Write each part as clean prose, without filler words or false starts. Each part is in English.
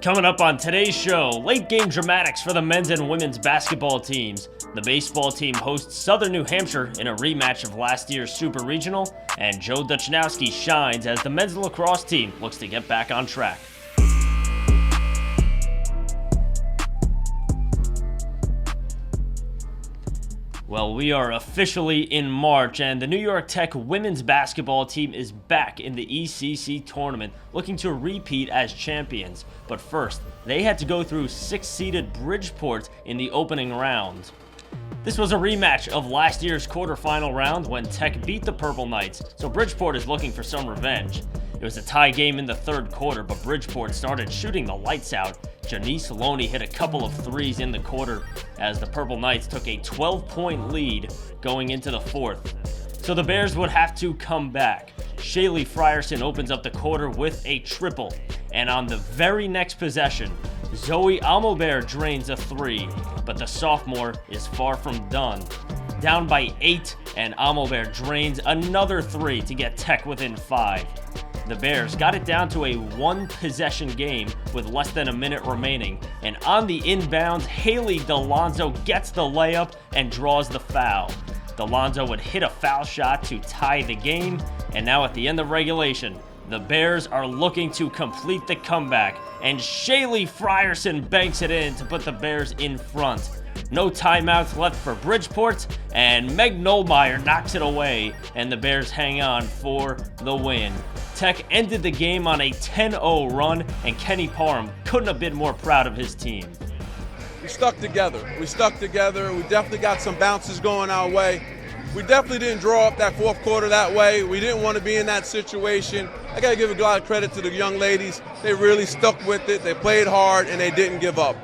Coming up on today's show, late game dramatics for the men's and women's basketball teams. The baseball team hosts Southern New Hampshire in a rematch of last year's Super Regional, and Joe Duchnowski shines as the men's lacrosse team looks to get back on track. Well, we are officially in March, and the New York Tech women's basketball team is back in the ECC tournament, looking to repeat as champions. But first, they had to go through 6-seeded Bridgeport in the opening round. This was a rematch of last year's quarterfinal round when Tech beat the Purple Knights, so Bridgeport is looking for some revenge. It was a tie game in the third quarter, but Bridgeport started shooting the lights out. Janice Loney hit a couple of threes in the quarter as the Purple Knights took a 12-point lead going into the fourth. So the Bears would have to come back. Shaylee Frierson opens up the quarter with a triple, and on the very next possession, Zoe Amelbert drains a three, but the sophomore is far from done. Down by 8, and Amelbert drains another three to get Tech within 5. The Bears got it down to a one-possession game with less than a minute remaining, and on the inbounds, Haley Delonzo gets the layup and draws the foul. Delonzo would hit a foul shot to tie the game, and now at the end of regulation, the Bears are looking to complete the comeback, and Shaylee Frierson banks it in to put the Bears in front. No timeouts left for Bridgeport, and Meg Nolmeyer knocks it away, and the Bears hang on for the win. Tech ended the game on a 10-0 run, and Kenny Parham couldn't have been more proud of his team. We stuck together. We definitely got some bounces going our way. We definitely didn't draw up that fourth quarter that way. We didn't want to be in that situation. I got to give a lot of credit to the young ladies. They really stuck with it. They played hard, and they didn't give up.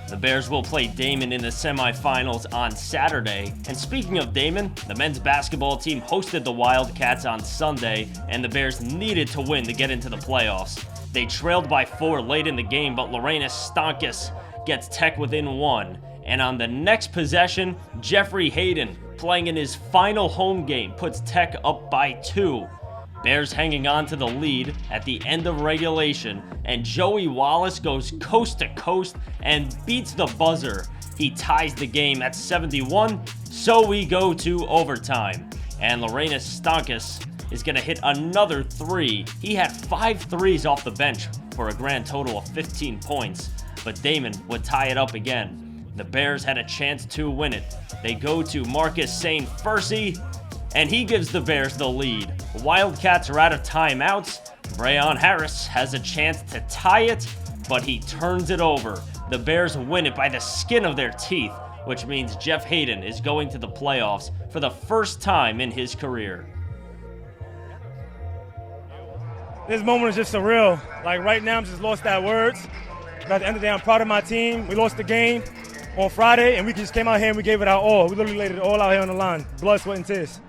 The Bears will play Damon in the semifinals on Saturday. And speaking of Damon, the men's basketball team hosted the Wildcats on Sunday, and the Bears needed to win to get into the playoffs. They trailed by 4 late in the game, but Lorena Stonkis gets Tech within 1. And on the next possession, Jeffrey Hayden, playing in his final home game, puts Tech up by 2. Bears hanging on to the lead at the end of regulation, and Joey Wallace goes coast to coast and beats the buzzer. He ties the game at 71, so we go to overtime. And Lorena Stonkis is going to hit another 3. He had 5 threes off the bench for a grand total of 15 points, but Damon would tie it up again. The Bears had a chance to win it. They go to Marcus St. Furcy, and he gives the Bears the lead. The Wildcats are out of timeouts. Brayon Harris has a chance to tie it, but he turns it over. The Bears win it by the skin of their teeth, which means Jeff Hayden is going to the playoffs for the first time in his career. This moment is just surreal. Like right now, I'm just lost at words. But at the end of the day, I'm proud of my team. We lost the game on Friday, and we just came out here and we gave it our all. We literally laid it all out here on the line. Blood, sweat, and tears.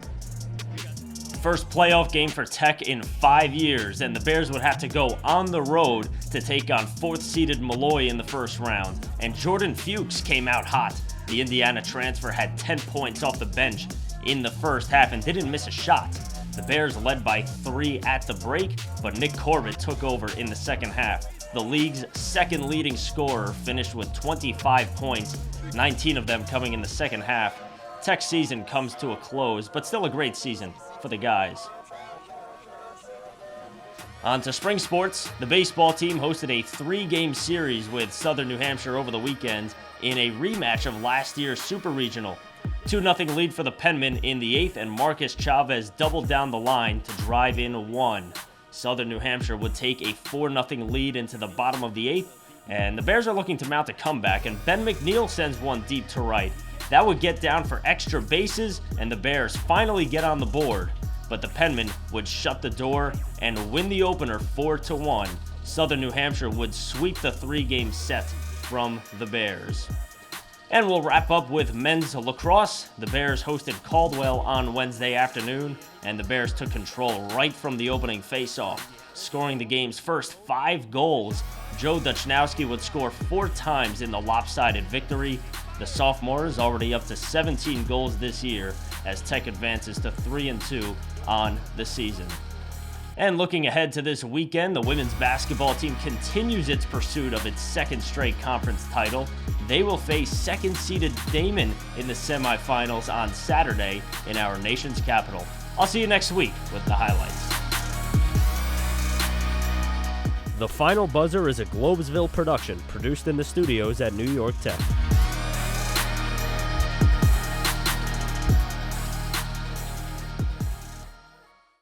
First playoff game for Tech in 5 years, and the Bears would have to go on the road to take on 4th-seeded Malloy in the first round. And Jordan Fuchs came out hot. The Indiana transfer had 10 points off the bench in the first half and didn't miss a shot. The Bears led by 3 at the break, but Nick Corbett took over in the second half. The league's second leading scorer finished with 25 points, 19 of them coming in the second half. Tech's season comes to a close, but still a great season for the guys. On to spring sports. The baseball team hosted a 3-game series with Southern New Hampshire over the weekend in a rematch of last year's Super Regional. 2-0 lead for the Penmen in the 8th, and Marcus Chavez doubled down the line to drive in 1. Southern New Hampshire would take a 4-0 lead into the bottom of the 8th, and the Bears are looking to mount a comeback, and Ben McNeil sends one deep to right. That would get down for extra bases, and the Bears finally get on the board. But the Penmen would shut the door and win the opener 4-1. Southern New Hampshire would sweep the 3-game set from the Bears. And we'll wrap up with men's lacrosse. The Bears hosted Caldwell on Wednesday afternoon, and the Bears took control right from the opening faceoff, scoring the game's first 5 goals. Joe Duchnowski would score 4 times in the lopsided victory. The sophomore is already up to 17 goals this year as Tech advances to 3-2 on the season. And looking ahead to this weekend, the women's basketball team continues its pursuit of its second straight conference title. They will face second-seeded Damon in the semifinals on Saturday in our nation's capital. I'll see you next week with the highlights. The Final Buzzer is a Globesville production, produced in the studios at New York Tech.